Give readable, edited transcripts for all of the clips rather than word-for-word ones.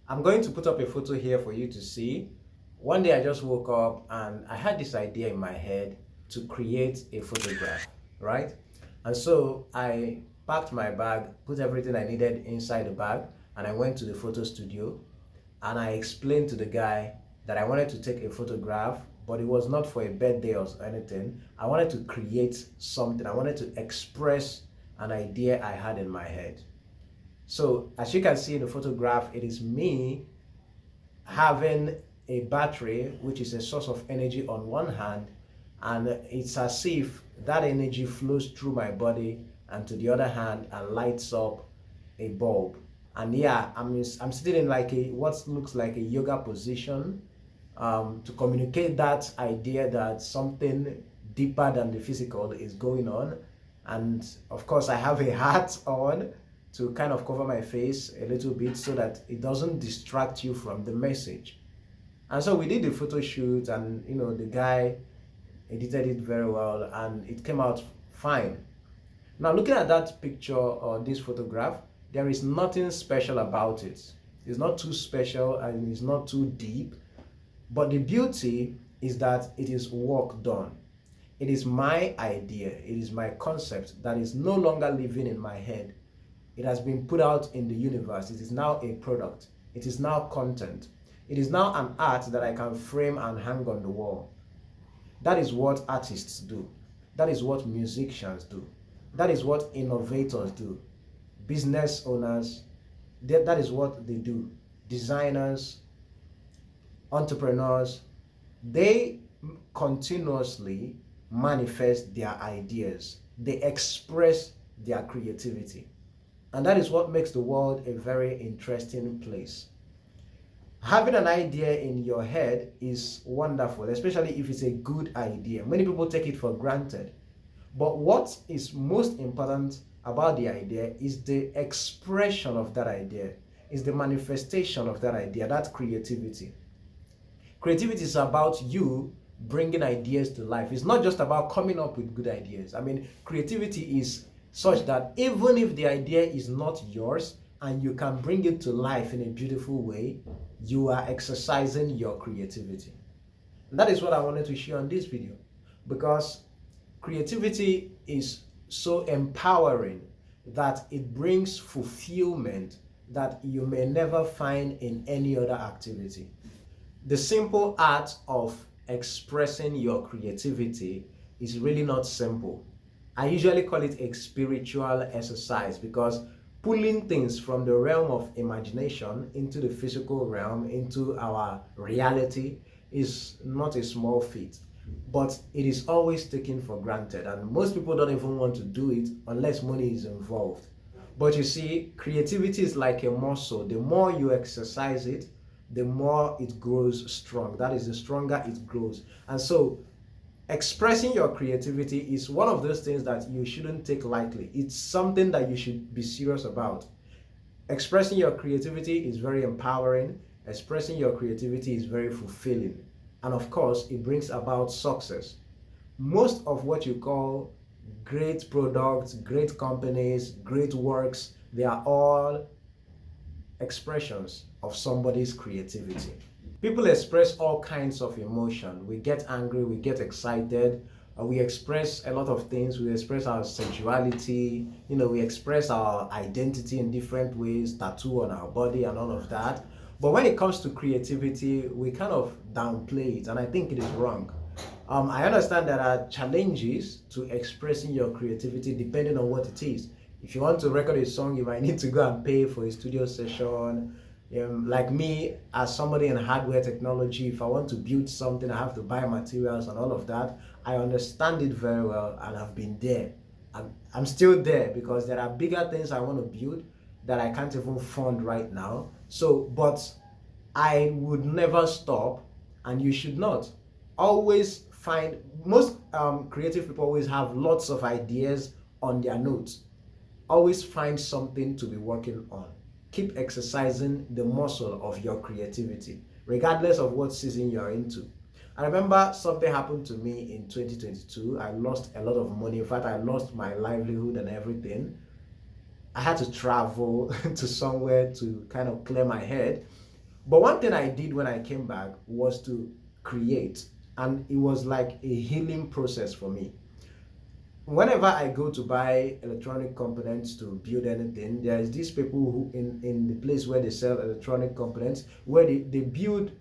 I'm going to put up a photo here for you to see. One day I just woke up and I had this idea in my head to create a photograph, right? And so I packed my bag, put everything I needed inside the bag, and I went to the photo studio and I explained to the guy that I wanted to take a photograph, but it was not for a birthday or anything. I wanted to create something. I wanted to express an idea I had in my head. So as you can see in the photograph, it is me having a battery, which is a source of energy on one hand, and it's as if that energy flows through my body and to the other hand and lights up a bulb. And yeah, I'm sitting in like a what looks like a yoga position to communicate that idea that something deeper than the physical is going on. And of course, I have a hat on to kind of cover my face a little bit so that it doesn't distract you from the message. And so we did the photo shoot, and the guy edited it very well, and it came out fine. Now, looking at that picture or this photograph, there is nothing special about it. It's not too special and it's not too deep, but the beauty is that it is work done. It is my idea, it is my concept that is no longer living in my head. It has been put out in the universe. It is now a product. It is now content. It is now an art that I can frame and hang on the wall. That is what artists do. That is what musicians do. That is what innovators do. Business owners, that is what they do. Designers, entrepreneurs, they continuously manifest their ideas. They express their creativity. And that is what makes the world a very interesting place. Having an idea in your head is wonderful, especially if it's a good idea. Many people take it for granted. But what is most important about the idea is the expression of that idea, is the manifestation of that idea, that creativity. Creativity is about you bringing ideas to life. It's not just about coming up with good ideas. Creativity is such that even if the idea is not yours and you can bring it to life in a beautiful way, you are exercising your creativity. And that is what I wanted to share on this video, because creativity is so empowering that it brings fulfillment that you may never find in any other activity. The simple art of expressing your creativity is really not simple. I usually call it a spiritual exercise, because pulling things from the realm of imagination into the physical realm, into our reality, is not a small feat. But it is always taken for granted, and most people don't even want to do it unless money is involved. But you see, creativity is like a muscle. The more you exercise it, the more it grows strong. That is, the stronger it grows. And so expressing your creativity is one of those things that you shouldn't take lightly. It's something that you should be serious about. Expressing your creativity is very empowering. Expressing your creativity is very fulfilling. And of course, it brings about success. Most of what you call great products, great companies, great works, they are all expressions of somebody's creativity. People express all kinds of emotion. We get angry, we get excited, we express a lot of things. We express our sexuality, we express our identity in different ways, tattoo on our body and all of that. But when it comes to creativity, we kind of downplay it, and I think it is wrong. I understand there are challenges to expressing your creativity depending on what it is. If you want to record a song, you might need to go and pay for a studio session. Like me, as somebody in hardware technology, if I want to build something, I have to buy materials and all of that. I understand it very well, and I've been there. I'm still there, because there are bigger things I want to build that I can't even fund right now. But I would never stop, and you should not. Always find, most creative people always have lots of ideas on their notes. Always find something to be working on. Keep exercising the muscle of your creativity, regardless of what season you're into. I remember something happened to me in 2022. I lost a lot of money. In fact, I lost my livelihood and everything. I had to travel to somewhere to kind of clear my head. But one thing I did when I came back was to create, and it was like a healing process for me. Whenever I go to buy electronic components to build anything, there is these people who in the place where they sell electronic components, where they build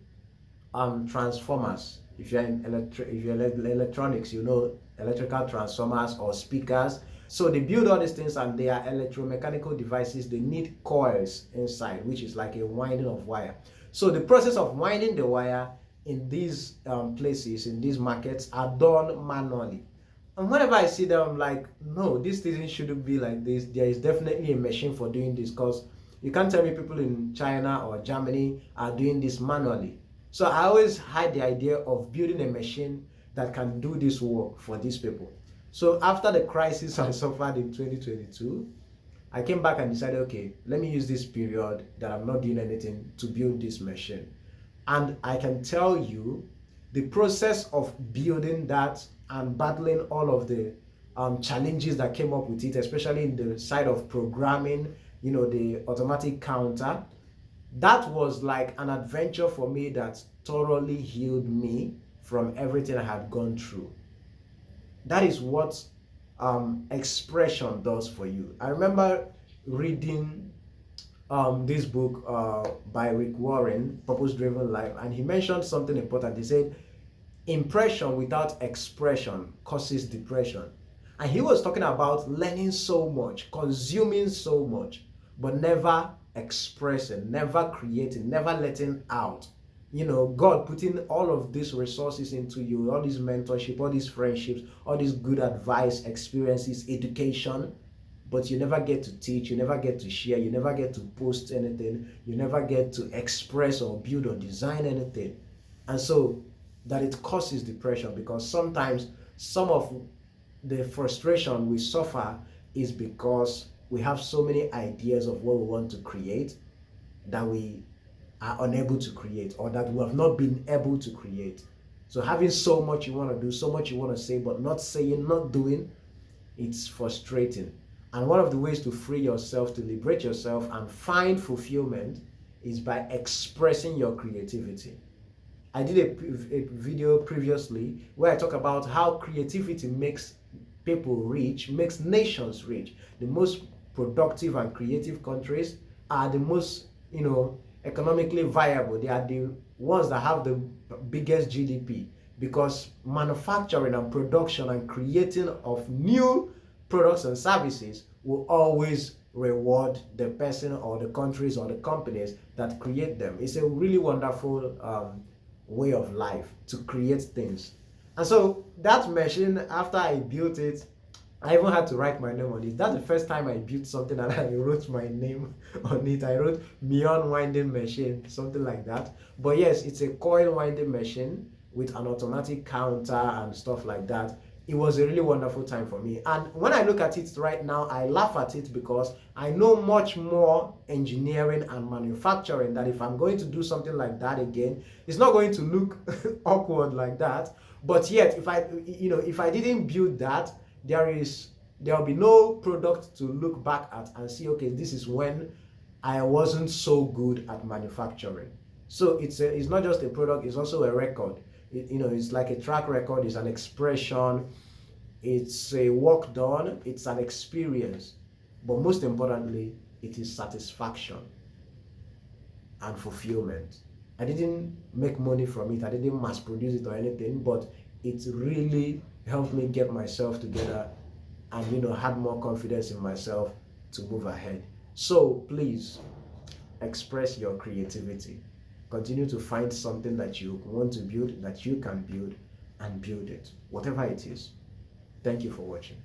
transformers. If you're in electronics, you know, electrical transformers or speakers. So they build all these things, and they are electromechanical devices. They need coils inside, which is like a winding of wire. So the process of winding the wire in these places, in these markets, are done manually. And whenever I see them, I'm like, no, this thing shouldn't be like this. There is definitely a machine for doing this, because you can't tell me people in China or Germany are doing this manually. So I always had the idea of building a machine that can do this work for these people. So after the crisis I suffered in 2022, I came back and decided, okay, let me use this period that I'm not doing anything to build this machine. And I can tell you, the process of building that and battling all of the challenges that came up with it, especially in the side of programming, you know, the automatic counter, that was like an adventure for me that thoroughly healed me from everything I had gone through. That is what expression does for you. I remember reading this book by Rick Warren, Purpose Driven Life, and he mentioned something important. He said, impression without expression causes depression. And he was talking about learning so much, consuming so much, but never expressing, never creating, never letting out. You know, God putting all of these resources into you, all this mentorship, all these friendships, all this good advice, experiences, education, but you never get to teach, you never get to share, you never get to post anything, you never get to express or build or design anything. And so that it causes depression, because sometimes some of the frustration we suffer is because we have so many ideas of what we want to create that we are unable to create, or that we have not been able to create. So having so much you want to do, so much you want to say, but not saying, not doing, it's frustrating. And one of the ways to free yourself, to liberate yourself and find fulfillment, is by expressing your creativity. I did a video previously where I talk about how creativity makes people rich, makes nations rich. The most productive and creative countries are the most, you know, economically viable. They are the ones that have the biggest GDP, because manufacturing and production and creating of new products and services will always reward the person or the countries or the companies that create them. It's a really wonderful way of life to create things. And so that machine, after I built it, I even had to write my name on it. That's the first time I built something and I wrote my name on it. I wrote Mion Winding Machine, something like that. But yes, it's a coil winding machine with an automatic counter and stuff like that. It was a really wonderful time for me. And when I look at it right now, I laugh at it, because I know much more engineering and manufacturing, that if I'm going to do something like that again, it's not going to look awkward like that. But yet, if I didn't build that, there'll be no product to look back at and see, okay, this is when I wasn't so good at manufacturing. So it's not just a product, it's also a record. It's like a track record, it's an expression, it's a work done, it's an experience. But most importantly, it is satisfaction and fulfillment. I didn't make money from it, I didn't mass produce it or anything, but it really helped me get myself together and had more confidence in myself to move ahead. So please express your creativity. Continue to find something that you want to build, that you can build, and build it, whatever it is. Thank you for watching.